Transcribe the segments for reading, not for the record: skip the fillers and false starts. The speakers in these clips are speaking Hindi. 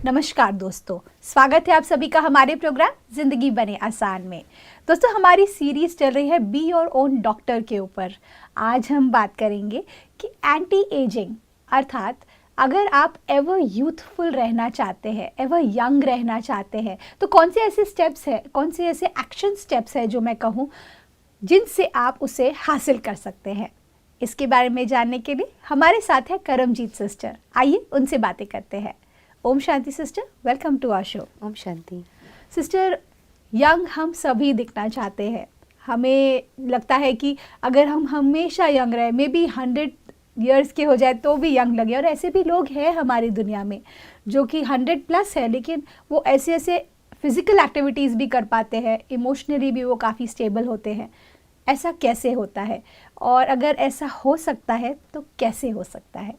नमस्कार दोस्तों, स्वागत है आप सभी का हमारे प्रोग्राम जिंदगी बने आसान में। दोस्तों, हमारी सीरीज चल रही है बी योर ओन डॉक्टर के ऊपर। आज हम बात करेंगे कि एंटी एजिंग अर्थात अगर आप एवर यूथफुल रहना चाहते हैं, एवर यंग रहना चाहते हैं, तो कौन से ऐसे स्टेप्स हैं, कौन से ऐसे एक्शन स्टेप्स हैं जो मैं कहूँ जिनसे आप उसे हासिल कर सकते हैं। इसके बारे में जानने के लिए हमारे साथ है करमजीत सिस्टर। आइए उनसे बातें करते हैं। Om Shanti sister, welcome to our show. Om Shanti sister, young हम सभी दिखना चाहते हैं। हमें लगता है कि अगर हम हमेशा यंग रहे, मे बी 100 ईयर्स के हो जाए तो भी यंग लगे। और ऐसे भी लोग हैं हमारी दुनिया में जो कि 100+ है, लेकिन वो ऐसे ऐसे फिजिकल एक्टिविटीज़ भी कर पाते हैं, इमोशनली भी वो काफ़ी स्टेबल होते हैं। ऐसा कैसे होता है, और अगर ऐसा हो सकता है तो कैसे हो सकता है?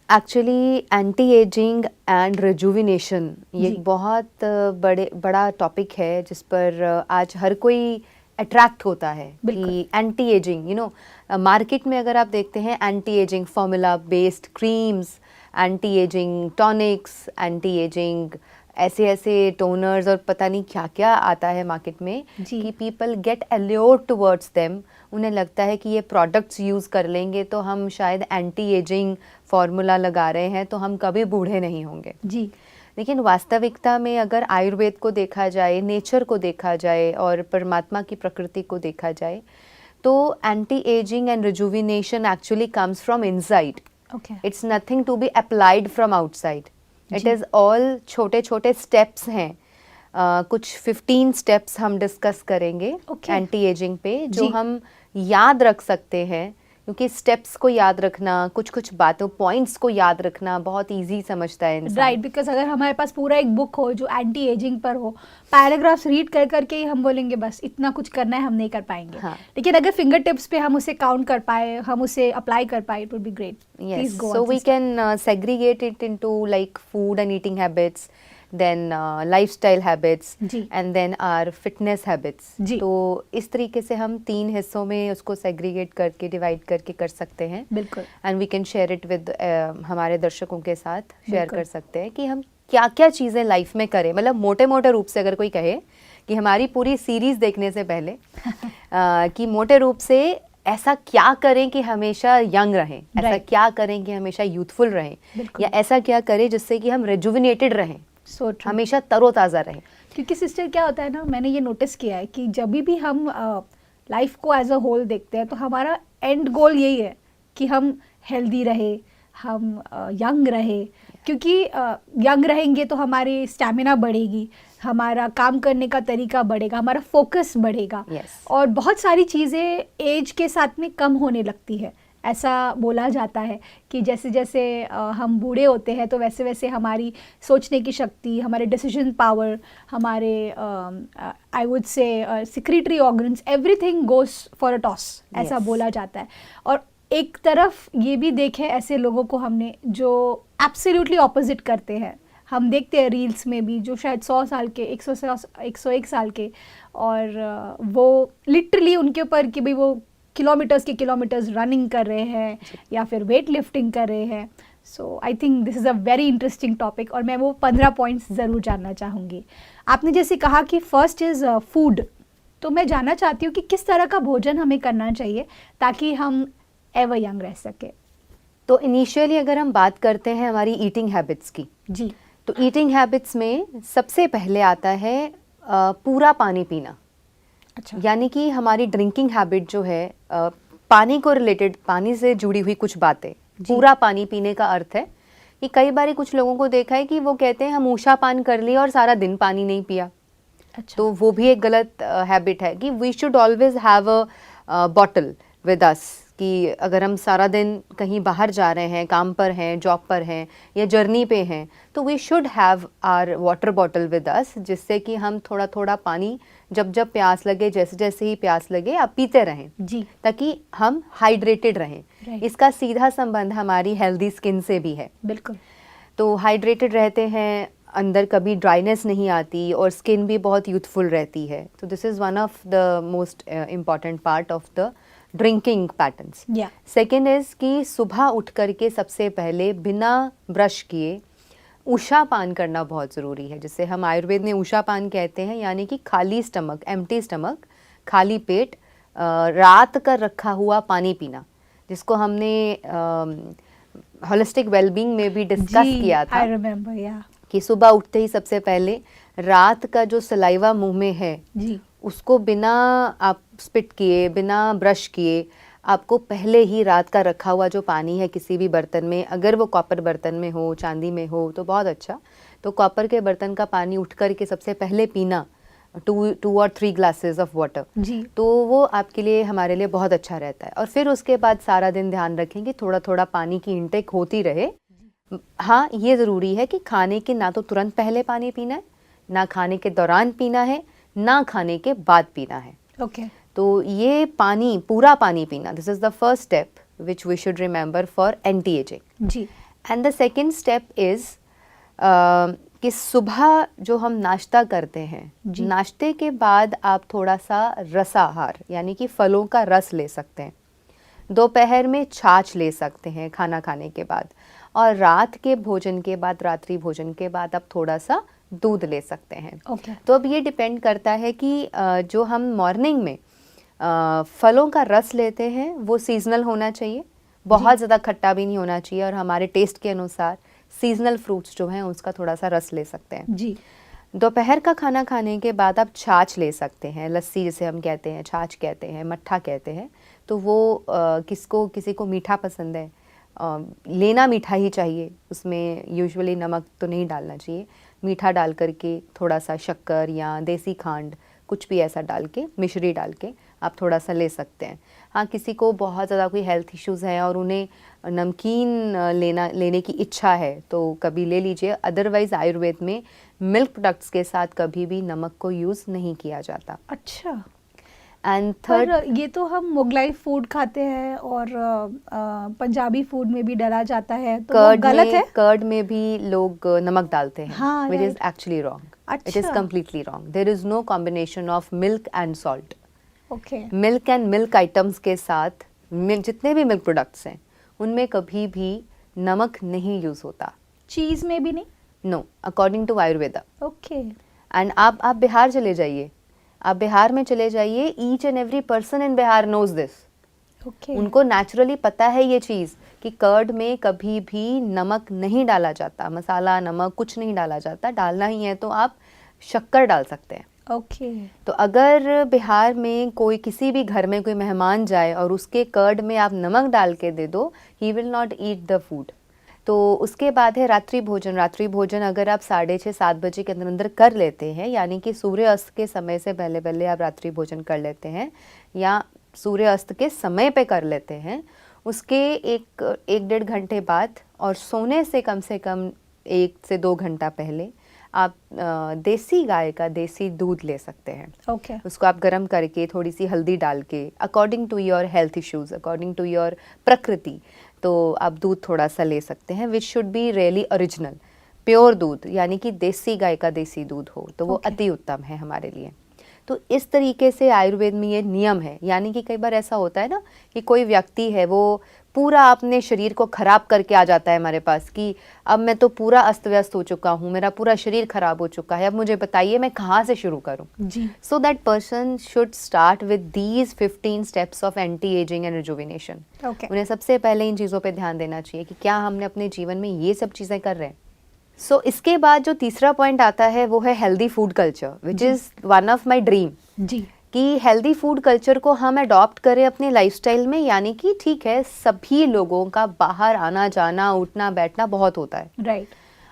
Actually anti ageing and rejuvenation ये एक बहुत बड़ा टॉपिक है जिस पर आज हर कोई अट्रैक्ट होता है कि एंटी एजिंग मार्केट में अगर आप देखते हैं anti ageing formula based creams, anti ageing tonics, anti ageing ऐसे टोनर्स और पता नहीं क्या क्या आता है मार्केट में कि people get allured towards them. उन्हें लगता है कि ये प्रोडक्ट्स यूज़ कर लेंगे तो हम शायद एंटी एजिंग फार्मूला लगा रहे हैं तो हम कभी बूढ़े नहीं होंगे जी। लेकिन वास्तविकता में अगर आयुर्वेद को देखा जाए, नेचर को देखा जाए और परमात्मा की प्रकृति को देखा जाए तो anti ageing and rejuvenation actually comes from inside. It's nothing to be applied from outside. It is all छोटे छोटे स्टेप्स हैं। कुछ 15 स्टेप्स हम डिस्कस करेंगे एंटी एजिंग पे जो हम याद रख सकते हैं, क्योंकि स्टेप्स को याद रखना, कुछ बातों पॉइंट्स को याद रखना बहुत इजी समझता है इंसान। राइट, बिकॉज अगर हमारे पास पूरा एक बुक हो जो एंटी एजिंग पर हो, पैराग्राफ्स रीड कर करके ही हम बोलेंगे बस इतना कुछ करना है, हम नहीं कर पाएंगे। लेकिन अगर फिंगर टिप्स पे हम उसे काउंट कर पाए, हम उसे अप्लाई कर पाए, it would be great. Yes, so we can segregate it into like food and eating habits, then lifestyle habits and then our fitness habits। तो इस तरीके से हम 3 हिस्सों में उसको segregate करके डिवाइड करके कर सकते हैं। बिल्कुल। and we can share it with हमारे दर्शकों के साथ शेयर कर सकते हैं कि हम क्या क्या चीज़ें लाइफ में करें। मतलब मोटे मोटे रूप से अगर कोई कहे कि हमारी पूरी सीरीज देखने से पहले कि मोटे रूप से ऐसा क्या करें कि हमेशा यंग रहें, ऐसा क्या करें कि हमेशा यूथफुल रहें, या ऐसा क्या करें जिससे कि हम रेजुविनेटेड रहें, हमेशा तरोताज़ा रहें। क्योंकि सिस्टर क्या होता है ना, मैंने ये नोटिस किया है कि जब भी हम लाइफ को एज अ होल देखते हैं तो हमारा एंड गोल यही है कि हम हेल्दी रहे, हम यंग रहे। क्योंकि यंग रहेंगे तो हमारी स्टैमिना बढ़ेगी, हमारा काम करने का तरीका बढ़ेगा, हमारा फोकस बढ़ेगा। और बहुत सारी चीज़ें एज के साथ में कम होने लगती है। ऐसा बोला जाता है कि जैसे जैसे हम बूढ़े होते हैं तो वैसे वैसे हमारी सोचने की शक्ति, हमारे डिसीजन पावर, हमारे I would say secretory organs, everything goes for a toss, ऐसा बोला जाता है। और एक तरफ ये भी देखे ऐसे लोगों को हमने जो एब्सोल्युटली ऑपोजिट करते हैं। हम देखते हैं रील्स में भी जो शायद 100 साल के, 101 साल के, और वो लिटरली उनके ऊपर कि भाई वो किलोमीटर्स के किलोमीटर्स रनिंग कर रहे हैं या फिर वेट लिफ्टिंग कर रहे हैं। So I think this is a very interesting topic, और मैं वो 15 पॉइंट्स ज़रूर जानना चाहूँगी। आपने जैसे कहा कि फर्स्ट इज़ फूड, तो मैं जानना चाहती हूँ कि किस तरह का भोजन हमें करना चाहिए ताकि हम एवर यंग रह सके। तो इनिशियली अगर हम बात करते हैं हमारी ईटिंग हैबिट्स की जी, तो ईटिंग हैबिट्स में सबसे पहले आता है पूरा पानी पीना। अच्छा। यानी कि हमारी ड्रिंकिंग हैबिट जो है, पानी को रिलेटेड, पानी से जुड़ी हुई कुछ बातें। पूरा पानी पीने का अर्थ है कि कई बार कुछ लोगों को देखा है कि वो कहते हैं हम ऊषा पान कर लिया और सारा दिन पानी नहीं पिया। अच्छा। तो वो भी एक गलत हैबिट है कि we should always have a bottle with us, कि अगर हम सारा दिन कहीं बाहर जा रहे हैं, काम पर हैं, जॉब पर हैं या जर्नी पे हैं, तो we should have our water bottle with us, जिससे कि हम थोड़ा थोड़ा पानी जब जब प्यास लगे, जैसे जैसे ही प्यास लगे आप पीते रहें जी, ताकि हम हाइड्रेटेड रहें। इसका सीधा संबंध हमारी हेल्दी स्किन से भी है। बिल्कुल। तो हाइड्रेटेड रहते हैं, अंदर कभी ड्राइनेस नहीं आती और स्किन भी बहुत यूथफुल रहती है। तो this is one of the most important part of the drinking patterns. Second is कि सुबह उठ करके सबसे पहले बिना ब्रश किए उषा पान करना बहुत ज़रूरी है, जिसे हम आयुर्वेद में उषा पान कहते हैं, यानी कि खाली स्टमक, एम्प्टी स्टमक, खाली पेट रात का रखा हुआ पानी पीना, जिसको हमने होलिस्टिक वेलबींग में भी डिस्कस किया था। आई रिमेम्बर, या कि सुबह उठते ही सबसे पहले रात का जो सलाइवा मुंह में है जी, उसको बिना आप स्पिट किए, बिना ब्रश किए, आपको पहले ही रात का रखा हुआ जो पानी है किसी भी बर्तन में, अगर वो कॉपर बर्तन में हो, चांदी में हो तो बहुत अच्छा, तो कॉपर के बर्तन का पानी उठ कर के सबसे पहले पीना, 2 और 3 ग्लासेस ऑफ वाटर, जी, तो वो आपके लिए, हमारे लिए बहुत अच्छा रहता है। और फिर उसके बाद सारा दिन ध्यान रखें कि थोड़ा थोड़ा पानी की इंटेक होती रहे। हाँ, ये ज़रूरी है कि खाने के ना तो तुरंत पहले पानी पीना है, ना खाने के दौरान पीना है, ना खाने के बाद पीना है। ओके, तो ये पानी, पूरा पानी पीना, this is the first step which we should remember for anti ageing. जी, and the second step is कि सुबह जो हम नाश्ता करते हैं, जी। नाश्ते के बाद आप थोड़ा सा रसाहार यानी कि फलों का रस ले सकते हैं। दोपहर में छाछ ले सकते हैं खाना खाने के बाद, और रात के भोजन के बाद, रात्रि भोजन के बाद आप थोड़ा सा दूध ले सकते हैं। ओके, तो अब ये डिपेंड करता है कि जो हम मॉर्निंग में फलों का रस लेते हैं वो सीजनल होना चाहिए, बहुत ज़्यादा खट्टा भी नहीं होना चाहिए, और हमारे टेस्ट के अनुसार सीजनल फ्रूट्स जो हैं उसका थोड़ा सा रस ले सकते हैं। जी, दोपहर का खाना खाने के बाद आप छाछ ले सकते हैं, लस्सी जिसे हम कहते हैं, छाछ कहते हैं, मट्ठा कहते हैं। तो वो किसी को मीठा पसंद है, लेना मीठा ही चाहिए, उसमें यूजुअली नमक तो नहीं डालना चाहिए, मीठा डाल करके थोड़ा सा शक्कर या देसी खांड कुछ भी ऐसा डाल के, मिश्री डाल के आप थोड़ा सा ले सकते हैं। हाँ, किसी को बहुत ज़्यादा कोई हेल्थ इश्यूज़ हैं और उन्हें नमकीन लेने की इच्छा है तो कभी ले लीजिए, अदरवाइज़ आयुर्वेद में मिल्क प्रोडक्ट्स के साथ कभी भी नमक को यूज़ नहीं किया जाता। अच्छा। एंड थर्ड, पर ये तो हम मुगलाई फूड खाते हैं और पंजाबी फूड में भी डाला जाता है, तो वो गलत है? कर्ड में भी लोग नमक डालते हैं, हाँ, which is right. Actually wrong. It is अच्छा, completely wrong. There is no combination of milk and salt. Okay, milk and milk items के साथ जितने भी मिल्क प्रोडक्ट्स हैं उनमें कभी भी नमक नहीं यूज़ होता। चीज़ में भी नहीं? No, according to Ayurveda. Okay, and आप बिहार चले जाइए, आप बिहार में चले जाइए, each and every person in Bihar knows this. Okay, उनको नेचुरली पता है ये चीज़ कि कर्ड में कभी भी नमक नहीं डाला जाता, मसाला नमक कुछ नहीं डाला जाता। डालना ही है तो आप शक्कर डाल सकते हैं। ओके, तो अगर बिहार में कोई, किसी भी घर में कोई मेहमान जाए और उसके कर्ड में आप नमक डाल के दे दो, he will not eat the food. तो उसके बाद है रात्रि भोजन। रात्रि भोजन अगर आप 6:30-7 बजे के अंदर अंदर कर लेते हैं, यानी कि सूर्य अस्त के समय से पहले पहले आप रात्रि भोजन कर लेते हैं या सूर्य अस्त के समय पे कर लेते हैं, उसके 1-1.5 घंटे बाद और सोने से कम 1 से 2 घंटा पहले आप देसी गाय का देसी दूध ले सकते हैं। ओके, उसको आप गर्म करके थोड़ी सी हल्दी डाल के, according to your health issues, according to your prakriti, तो आप दूध थोड़ा सा ले सकते हैं, which should be really original, pure दूध, यानी कि देसी गाय का देसी दूध हो तो वो Okay. अति उत्तम है हमारे लिए। तो इस तरीके से आयुर्वेद में ये नियम है। यानी कि कई बार ऐसा होता है ना कि कोई व्यक्ति है वो पूरा अपने शरीर को खराब करके आ जाता है हमारे पास कि अब मैं तो पूरा अस्त व्यस्त हो चुका हूँ, मेरा पूरा शरीर खराब हो चुका है, अब मुझे बताइए मैं कहाँ से शुरू करूँ। जी, so that person should start with these 15 steps of anti ageing and rejuvenation. Okay, उन्हें सबसे पहले इन चीज़ों पे ध्यान देना चाहिए कि क्या हमने अपने जीवन में ये सब चीज़ें कर रहे हैं। सो इसके बाद जो तीसरा पॉइंट आता है वो है healthy food culture, which is one of my dream, जी, कि हेल्दी फूड कल्चर को हम अडॉप्ट करें अपने लाइफस्टाइल में। यानी कि ठीक है, सभी लोगों का बाहर आना जाना, उठना बैठना बहुत होता है। राइट,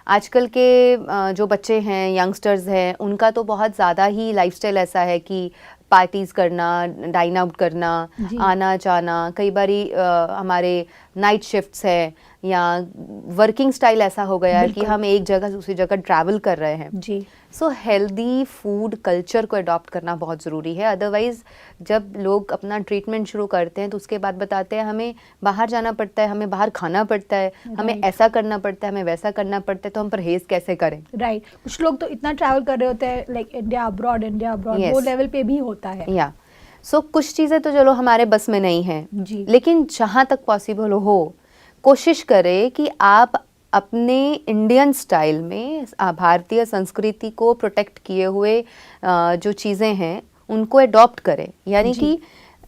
आजकल के जो बच्चे हैं, यंगस्टर्स हैं, उनका तो बहुत ज़्यादा ही लाइफस्टाइल ऐसा है कि पार्टीज़ करना, डाइन आउट करना, जी। आना जाना, कई बारी हमारे नाइट शिफ्ट्स है या वर्किंग स्टाइल ऐसा हो गया है कि बिल्कुल। हम एक जगह से दूसरी जगह ट्रैवल कर रहे हैं। जी, सो हेल्दी फूड कल्चर को अडॉप्ट करना बहुत ज़रूरी है। अदरवाइज़ जब लोग अपना ट्रीटमेंट शुरू करते हैं तो उसके बाद बताते हैं हमें बाहर जाना पड़ता है, हमें बाहर खाना पड़ता है, हमें Right. ऐसा करना पड़ता है, हमें वैसा करना पड़ता है, तो हम परहेज़ कैसे करें। राइट। कुछ लोग तो इतना ट्रैवल कर रहे होते हैं, लाइक इंडिया अब्रॉड, Yes. वो लेवल पे भी होता है। या सो कुछ चीज़ें तो चलो हमारे बस में नहीं हैं, जी, लेकिन जहाँ तक पॉसिबल हो कोशिश करें कि आप अपने इंडियन स्टाइल में भारतीय संस्कृति को प्रोटेक्ट किए हुए जो चीज़ें हैं उनको अडॉप्ट करें। यानी कि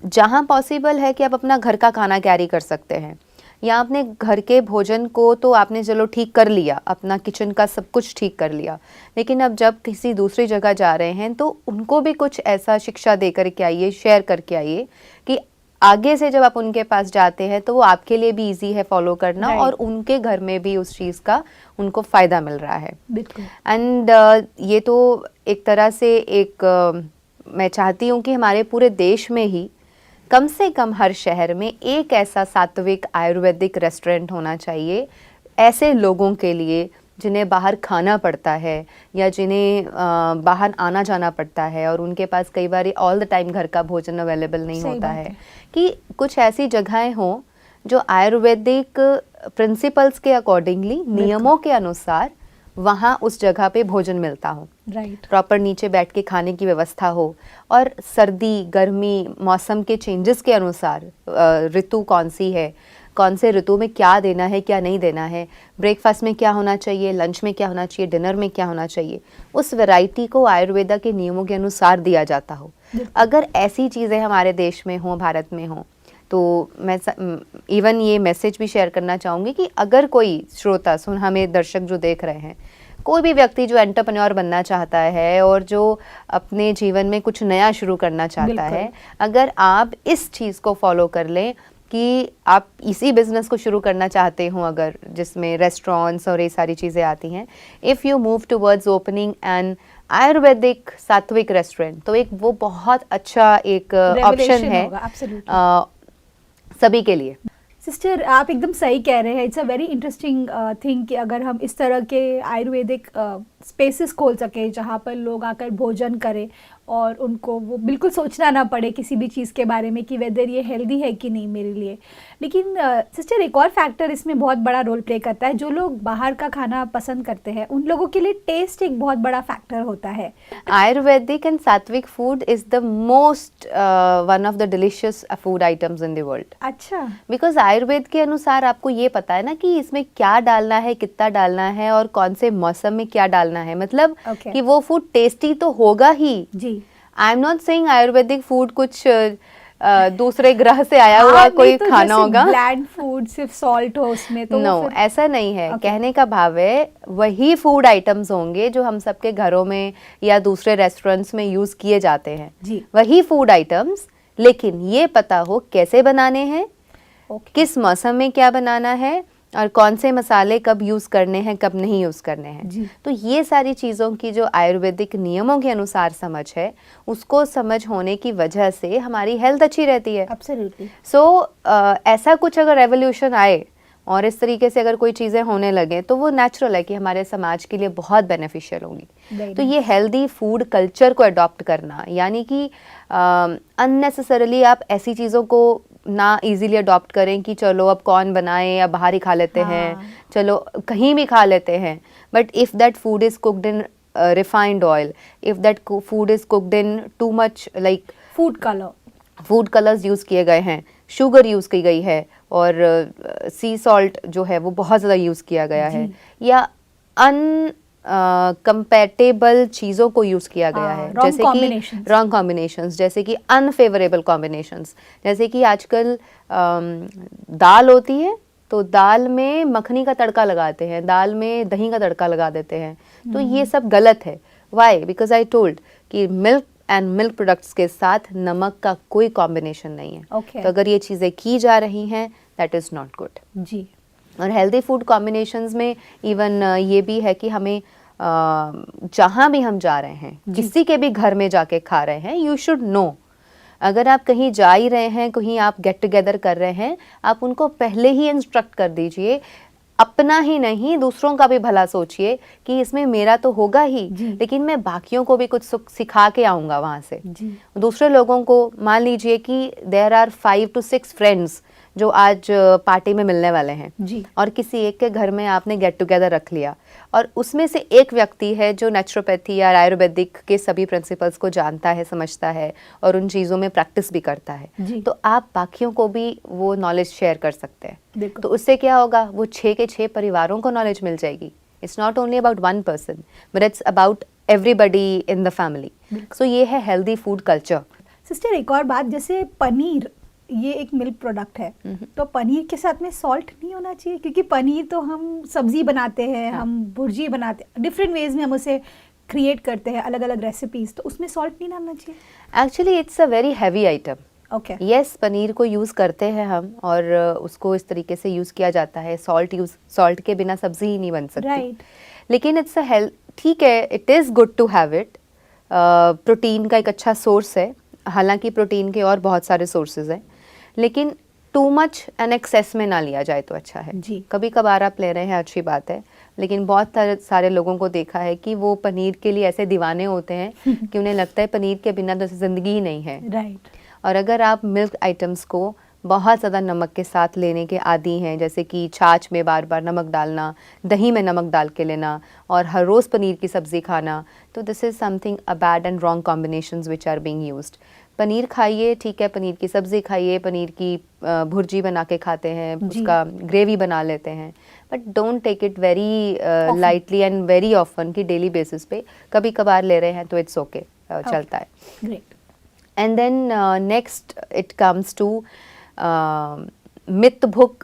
जहाँ पॉसिबल है कि आप अपना घर का खाना कैरी कर सकते हैं, या अपने घर के भोजन को तो आपने चलो ठीक कर लिया, अपना किचन का सब कुछ ठीक कर लिया, लेकिन अब जब किसी दूसरी जगह जा रहे हैं तो उनको भी कुछ ऐसा शिक्षा दे करके आइए, शेयर करके आइए कि आगे से जब आप उनके पास जाते हैं तो वो आपके लिए भी इजी है फॉलो करना, और उनके घर में भी उस चीज़ का उनको फ़ायदा मिल रहा है। बिल्कुल। एंड ये तो एक तरह से मैं चाहती हूँ कि हमारे पूरे देश में ही कम से कम हर शहर में एक ऐसा सात्विक आयुर्वेदिक रेस्टोरेंट होना चाहिए, ऐसे लोगों के लिए जिन्हें बाहर खाना पड़ता है या जिन्हें बाहर आना जाना पड़ता है और उनके पास कई बार ऑल द टाइम घर का भोजन अवेलेबल नहीं होता है, कि कुछ ऐसी जगहें हों जो आयुर्वेदिक प्रिंसिपल्स के अकॉर्डिंगली, नियमों के अनुसार वहाँ उस जगह पे भोजन मिलता हो, प्रॉपर नीचे बैठ के खाने की व्यवस्था हो, और सर्दी गर्मी मौसम के चेंजेस के अनुसार ऋतु कौन सी है, कौन से ऋतु में क्या देना है क्या नहीं देना है, ब्रेकफास्ट में क्या होना चाहिए, लंच में क्या होना चाहिए, डिनर में क्या होना चाहिए, उस वैरायटी को आयुर्वेदा के नियमों के अनुसार दिया जाता हो। अगर ऐसी चीज़ें हमारे देश में हों, भारत में हों, तो मैं इवन ये मैसेज भी शेयर करना चाहूँगी कि अगर कोई श्रोता हमें दर्शक जो देख रहे हैं, कोई भी व्यक्ति जो एंटरप्रेन्योर बनना चाहता है और जो अपने जीवन में कुछ नया शुरू करना चाहता है, अगर आप इस चीज़ को फॉलो कर लें कि आप इसी बिजनेस को शुरू करना चाहते हो, अगर जिसमें रेस्टोरेंट्स और ये सारी चीज़ें आती हैं, if you move towards opening N Ayurvedic सात्विक रेस्टोरेंट, तो एक वो बहुत अच्छा एक ऑप्शन है सभी के लिए। सिस्टर, आप एकदम सही कह रहे हैं। It's a very interesting thing कि अगर हम इस तरह के आयुर्वेदिक स्पेसेस खोल सके जहाँ पर लोग आकर भोजन करें और उनको वो बिल्कुल सोचना ना पड़े किसी भी चीज़ के बारे में कि वेदर ये हेल्दी है कि नहीं मेरे लिए। लेकिन सिस्टर, एक और फैक्टर इसमें बहुत बड़ा रोल प्ले करता है। जो लोग बाहर का खाना पसंद करते हैं उन लोगों के लिए टेस्ट एक बहुत बड़ा फैक्टर होता है। आयुर्वेदिक एंड सात्विक food is the most one of the delicious food items in the world. अच्छा। बिकॉज आयुर्वेद के अनुसार आपको ये पता है ना कि इसमें क्या डालना है, कितना डालना है और कौन से मौसम में क्या डालना है, मतलब कि वो फूड टेस्टी तो होगा ही। जी। I am not saying Ayurvedic food कुछ दूसरे ग्रह से आया हुआ कोई तो खाना होगा, ब्लैंड फूड सिर्फ सॉल्ट हो उसमें, तो नो ऐसा नहीं है। कहने का भाव है वही फूड आइटम्स होंगे जो हम सबके घरों में या दूसरे रेस्टोरेंट्स में यूज किए जाते हैं जी। वही फूड आइटम्स, लेकिन ये पता हो कैसे बनाने हैं, किस मौसम में क्या बनाना है और कौन से मसाले कब यूज़ करने हैं, कब नहीं यूज़ करने हैं। तो ये सारी चीज़ों की जो आयुर्वेदिक नियमों के अनुसार समझ है, उसको समझ होने की वजह से हमारी हेल्थ अच्छी रहती है। एब्सोल्युटली। सो ऐसा कुछ अगर रेवोल्यूशन आए और इस तरीके से अगर कोई चीज़ें होने लगे तो वो नेचुरल है कि हमारे समाज के लिए बहुत बेनिफिशियल होंगी। तो ये हेल्दी फूड कल्चर को अडॉप्ट करना, यानी कि अननेसेसरली आप ऐसी चीज़ों को ना इजीली अडॉप्ट करें कि चलो अब कौन बनाए या बाहर ही खा लेते हैं, चलो कहीं भी खा लेते हैं, but if that food is cooked in refined oil, if that food is cooked in too much like food colours use किए गए हैं, शुगर यूज़ की गई है और सी सॉल्ट जो है वो बहुत ज़्यादा यूज़ किया गया है, या कंपैटिबल चीज़ों को यूज़ किया गया है, जैसे कि रॉन्ग कॉम्बिनेशंस, जैसे कि अनफेवरेबल कॉम्बिनेशंस, जैसे कि आजकल दाल होती है तो दाल में मखनी का तड़का लगाते हैं, दाल में दही का तड़का लगा देते हैं, तो ये सब गलत है। वाई? बिकॉज आई टोल्ड कि मिल्क एंड मिल्क प्रोडक्ट्स के साथ नमक का कोई कॉम्बिनेशन नहीं है। तो अगर ये चीज़ें की जा रही हैं दैट इज़ नॉट गुड जी। और हेल्दी फूड कॉम्बिनेशंस में इवन ये भी है कि हमें जहाँ भी हम जा रहे हैं, किसी के भी घर में जाके खा रहे हैं, यू शुड नो, अगर आप कहीं जा ही रहे हैं, कहीं आप गेट टुगेदर कर रहे हैं, आप उनको पहले ही इंस्ट्रक्ट कर दीजिए, अपना ही नहीं दूसरों का भी भला सोचिए कि इसमें मेरा तो होगा ही, लेकिन मैं बाकियों को भी कुछ सिखा के आऊँगा वहाँ से। दूसरे लोगों को, मान लीजिए कि देयर आर 5 to 6 फ्रेंड्स जो आज पार्टी में मिलने वाले हैं जी। और किसी एक के घर में आपने गेट टुगेदर रख लिया और उसमें से एक व्यक्ति है जो नेचुरोपैथी या आयुर्वेदिक के सभी प्रिंसिपल्स को जानता है, समझता है और उन चीज़ों में प्रैक्टिस भी करता है, तो आप बाकियों को भी वो नॉलेज शेयर कर सकते हैं। तो उससे क्या होगा, वो 6 के 6 परिवारों को नॉलेज मिल जाएगी। It's not only about one person but it's about everybody in the family. So ये है हेल्दी फूड कल्चर। सिस्टर एक और बात, जैसे पनीर ये एक मिल्क प्रोडक्ट है, तो पनीर के साथ में सॉल्ट नहीं होना चाहिए? क्योंकि पनीर तो हम सब्जी बनाते हैं, हम भुर्जी बनाते हैं, डिफरेंट वेज में हम उसे क्रिएट करते हैं, अलग अलग रेसिपीज, तो उसमें सॉल्ट नहीं डालना चाहिए? Actually it's a very heavy item. Okay. Yes, paneer को यूज़ करते हैं हम और उसको इस तरीके से यूज़ किया जाता है। सॉल्ट के बिना सब्जी ही नहीं बन सकती। राइट। लेकिन इट्स अ हेल्थ, ठीक है, it is good to have it. Protein का एक अच्छा सोर्स है, हालांकि प्रोटीन के और बहुत सारे सोर्सेज हैं, लेकिन टू मच एंड एक्सेस में ना लिया जाए तो अच्छा है जी। कभी कभार आप ले रहे हैं, अच्छी बात है, लेकिन बहुत सारे लोगों को देखा है कि वो पनीर के लिए ऐसे दीवाने होते हैं कि उन्हें लगता है पनीर के बिना तो ज़िंदगी ही नहीं है। राइट। और अगर आप मिल्क आइटम्स को बहुत ज़्यादा नमक के साथ लेने के आदी हैं, जैसे कि छाछ में बार बार नमक डालना, दही में नमक डाल के लेना और हर रोज़ पनीर की सब्ज़ी खाना, तो this is something a bad and wrong combinations which are being used. Paneer खाइए, ठीक है, पनीर की सब्ज़ी खाइए, पनीर की भुर्जी बना के खाते हैं, उसका ग्रेवी बना लेते हैं, but don't take it very lightly and very often कि डेली बेसिस पे, कभी कभार ले रहे हैं तो इट्स ओके, चलता है। Great. And then next it comes to मित भुक,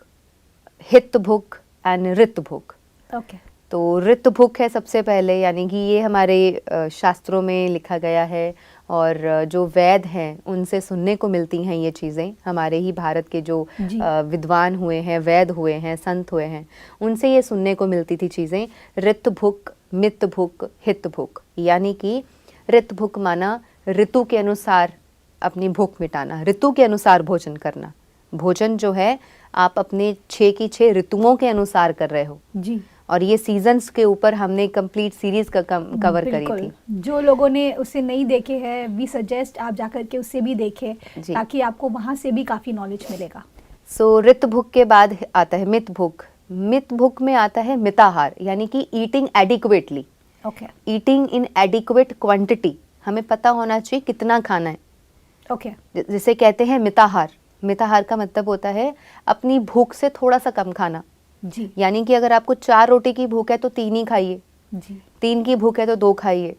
हित भुक एंड ऋत भुक। ओके। तो ऋत भुक है सबसे पहले, यानी कि ये हमारे शास्त्रों में लिखा गया है और जो वैद हैं उनसे सुनने को मिलती हैं ये चीज़ें। हमारे ही भारत के जो विद्वान हुए हैं, वैद हुए हैं, संत हुए हैं, उनसे ये सुनने को मिलती थी चीज़ें। ऋत भुक, मित भुक, हित भुक, यानी कि ऋत भुक माना ऋतु के अनुसार अपनी भूख मिटाना, ऋतु के अनुसार भोजन करना। भोजन जो है आप अपने 6 की 6 ऋतुओं के अनुसार कर रहे हो जी। और ये सीजन्स के ऊपर हमने कंप्लीट सीरीज का कवर करी थी। जो लोगों ने उसे नहीं देखे हैं, वी सजेस्ट आप जाकर के उसे भी देखें ताकि आपको वहाँ से भी काफ़ी नॉलेज मिलेगा। सो ऋत भुक के बाद आता है मित भुक। मित भुक में आता है मिताहार, यानी कि eating adequately. Okay. Eating in adequate quantity, हमें पता होना चाहिए कितना खाना है। ओके। जिसे कहते हैं मिताहार। मिताहार का मतलब होता है अपनी भूख से थोड़ा सा कम खाना। जी। यानी कि अगर आपको 4 रोटी की भूख है तो 3 ही खाइए, जी। 3 की भूख है तो 2 खाइए।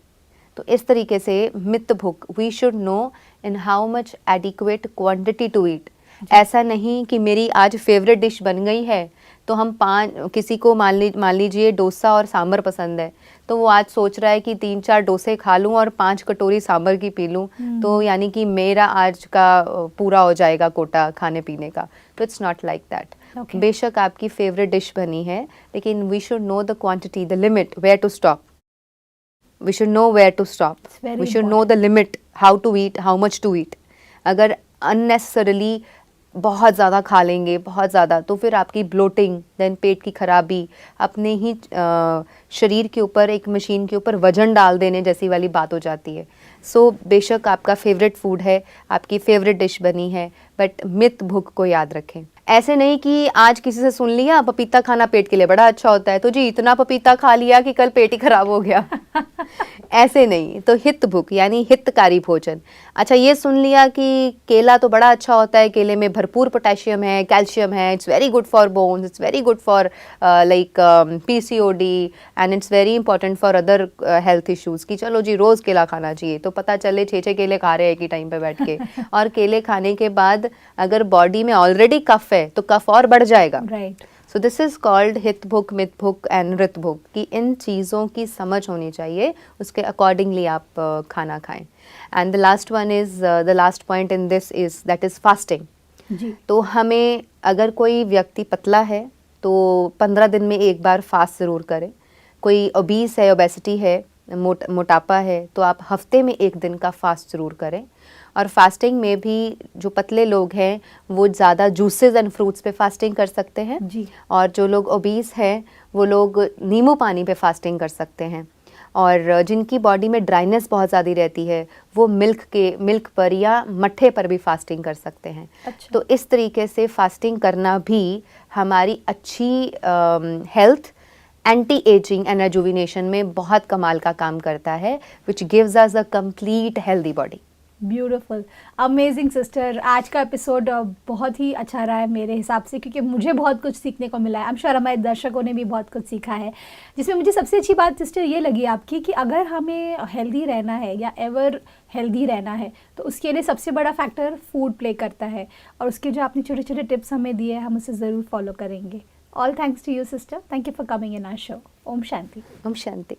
तो इस तरीके से मित भूख, we should know in how much adequate quantity to eat. ऐसा नहीं कि मेरी आज फेवरेट डिश बन गई है तो हम किसी को मान लीजिए डोसा और सांभर पसंद है, तो वो आज सोच रहा है कि 3-4 डोसे खा लूं और 5 कटोरी सांभर की पी लूं, तो यानी कि मेरा आज का पूरा हो जाएगा कोटा खाने पीने का। तो इट्स नॉट लाइक दैट। बेशक आपकी फेवरेट डिश बनी है, लेकिन we should know the quantity, the limit, where to stop. We should know where to stop, we should know the limit, how to eat, how much to eat. अगर अननेसेसरली बहुत ज़्यादा खा लेंगे, बहुत ज़्यादा, तो फिर आपकी ब्लोटिंग, देन पेट की खराबी, अपने ही शरीर के ऊपर, एक मशीन के ऊपर वजन डाल देने जैसी वाली बात हो जाती है। सो बेशक आपका फेवरेट फूड है, आपकी फेवरेट डिश बनी है, बट मित भूख को याद रखें। ऐसे नहीं कि आज किसी से सुन लिया पपीता खाना पेट के लिए बड़ा अच्छा होता है, तो जी इतना पपीता खा लिया कि कल पेट ही खराब हो गया। ऐसे नहीं। तो हित भूख यानी हितकारी भोजन। अच्छा, ये सुन लिया कि केला तो बड़ा अच्छा होता है, केले में भरपूर पोटेशियम है, कैल्शियम है, it's very good for bones, it's very good for like PCOD and it's very important for other health issues, कि चलो जी रोज़ केला खाना चाहिए। तो पता चले 6-6 केले खा रहे हैं एक ही टाइम पे बैठ के, और केले खाने के बाद अगर बॉडी में ऑलरेडी कफ है तो कफ और बढ़ जाएगा। Right. So this is called हित भुक, मित भुक एंड ऋत भुक, कि इन चीज़ों की समझ होनी चाहिए, उसके अकॉर्डिंगली आप खाना खाएं। And the last one is, the last point in this is that is fasting. जी। तो हमें, अगर कोई व्यक्ति पतला है तो 15 दिन में एक बार फास्ट ज़रूर करें। कोई ओबीस है, ओबेसिटी है, मोटापा है, तो आप हफ्ते में 1 दिन का फास्ट ज़रूर करें। और फास्टिंग में भी जो पतले लोग हैं वो ज़्यादा जूसेस एंड फ्रूट्स पे फास्टिंग कर सकते हैं जी। और जो लोग ओबीस हैं वो लोग नींबू पानी पे फास्टिंग कर सकते हैं। और जिनकी बॉडी में ड्राइनेस बहुत ज़्यादा रहती है वो मिल्क पर या मट्ठे पर भी फास्टिंग कर सकते हैं। अच्छा। तो इस तरीके से फास्टिंग करना भी हमारी अच्छी health, anti ageing and rejuvenation में बहुत कमाल का काम करता है, which gives us a complete healthy body. Beautiful, amazing sister. आज का एपिसोड बहुत ही अच्छा रहा है मेरे हिसाब से, क्योंकि मुझे बहुत कुछ सीखने को मिला है। आई एम श्योर हमारे दर्शकों ने भी बहुत कुछ सीखा है, जिसमें मुझे सबसे अच्छी बात सिस्टर ये लगी आपकी कि अगर हमें हेल्दी रहना है या एवर हेल्दी रहना है तो उसके लिए सबसे बड़ा फैक्टर फूड प्ले करता है, और उसके जो आपने छोटे छोटे टिप्स हमें दिए हैं हम उसे ज़रूर फॉलो करेंगे। All thanks to you sister, thank you for coming in our show. Om Shanti. Om Shanti.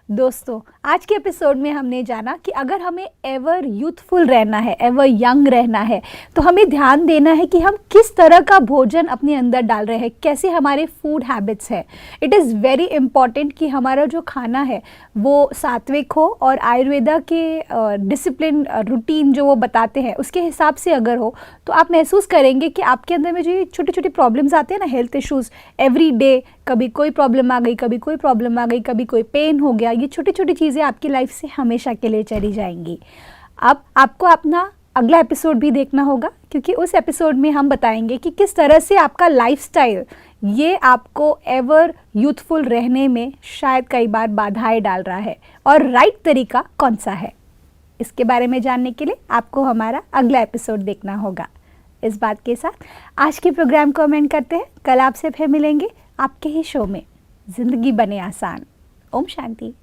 दोस्तों, आज के एपिसोड में हमने जाना कि अगर हमें एवर यूथफुल रहना है, एवर यंग रहना है, तो हमें ध्यान देना है कि हम किस तरह का भोजन अपने अंदर डाल रहे हैं, कैसे हमारे फूड हैबिट्स है। इट इज़ वेरी इम्पॉर्टेंट कि हमारा जो खाना है वो सात्विक हो और आयुर्वेदा के डिसिप्लिन रूटीन जो वो बताते हैं उसके हिसाब से अगर हो तो आप महसूस करेंगे कि आपके अंदर में जो ये छोटे छोटे प्रॉब्लम्स आते हैं ना, हेल्थ इश्यूज़ एवरी डे, कभी कोई प्रॉब्लम आ गई, कभी कोई प्रॉब्लम आ गई, कभी कोई पेन हो गया, ये छोटी छोटी चीज़ें आपकी लाइफ से हमेशा के लिए चली जाएंगी। अब आपको अपना अगला एपिसोड भी देखना होगा, क्योंकि उस एपिसोड में हम बताएंगे कि किस तरह से आपका लाइफस्टाइल ये आपको एवर यूथफुल रहने में शायद कई बार बाधाएं डाल रहा है, और राइट तरीका कौन सा है। इसके बारे में जानने के लिए आपको हमारा अगला एपिसोड देखना होगा। इस बात के साथ आज के प्रोग्राम को एंड करते हैं। कल आपसे फिर मिलेंगे आपके ही शो में, जिंदगी बने आसान। ओम शांति।